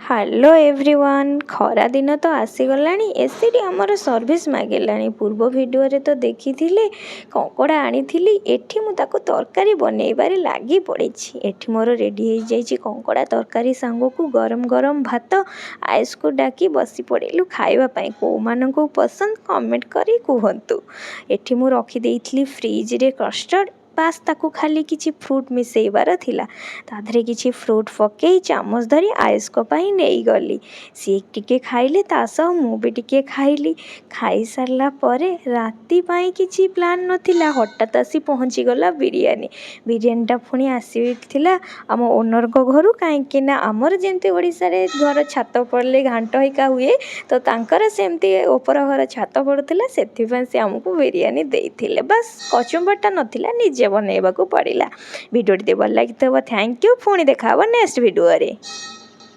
Hello everyone, ଖରା ଦିନ ତ ଆସିଗଲାଣି। ଏସିଡ଼ି ଆମର ସର୍ଭିସ୍ ମାଗିଲାଣି। ପୂର୍ବ ଭିଡ଼ିଓରେ ତ ଦେଖିଥିଲେ କଙ୍କଡ଼ା ଆଣିଥିଲି। ଏଠି ମୁଁ ତାକୁ ତରକାରୀ ବନେଇବାରେ ଲାଗି ପଡ଼ିଛି। ଏଠି ମୋର ରେଡ଼ି ହେଇଯାଇଛି କଙ୍କଡ଼ା ତରକାରୀ ସାଙ୍ଗକୁ ଗରମ ଗରମ ଭାତ। ଆୟୁଷକୁ ଡାକି ବସି ପଡ଼ିଲୁ ଖାଇବା ପାଇଁ। କେଉଁମାନଙ୍କୁ ପସନ୍ଦ କମେଣ୍ଟ କରି କୁହନ୍ତୁ। ଏଠି ମୁଁ ରଖିଦେଇଥିଲି ଫ୍ରିଜରେ କଷ୍ଟର୍ଡ଼। ବାସ୍ ତାକୁ ଖାଲି କିଛି ଫ୍ରୁଟ୍ ମିଶାଇବାର ଥିଲା। ତା ଦେହରେ କିଛି ଫ୍ରୁଟ୍ ପକାଇ ଚାମଚ ଧରି ଆୟୁଷଙ୍କ ପାଇଁ ନେଇଗଲି। ସିଏ ଟିକେ ଖାଇଲେ, ତା ସହ ମୁଁ ବି ଟିକେ ଖାଇଲି। ଖାଇସାରିଲା ପରେ ରାତି ପାଇଁ କିଛି ପ୍ଲାନ୍ ନଥିଲା, ହଠାତ୍ ଆସି ପହଞ୍ଚିଗଲା ବିରିୟାନୀ। ବିରିୟାନୀଟା ପୁଣି ଆସିଥିଲା ଆମ ଓନରଙ୍କ ଘରୁ। କାହିଁକିନା ଆମର ଯେମିତି ଓଡ଼ିଶାରେ ଘର ଛାତ ପଡ଼ିଲେ ଘାଣ୍ଟ ହେଇକା ହୁଏ, ତ ତାଙ୍କର ସେମିତି ଉପର ଘର ଛାତ ପଡ଼ୁଥିଲା। ସେଥିପାଇଁ ସେ ଆମକୁ ବିରିୟାନୀ ଦେଇଥିଲେ। ବାସ୍ କଚୁମ୍ବରଟା ନଥିଲା, ନିଜେ ବନେଇବାକୁ ପଡ଼ିଲା। ଭିଡ଼ିଓଟି ଭଲ ଲାଗିଥିବ ଥ୍ୟାଙ୍କ ୟୁ। ପୁଣି ଦେଖା ହେବ ନେକ୍ସଟ ଭିଡ଼ିଓରେ।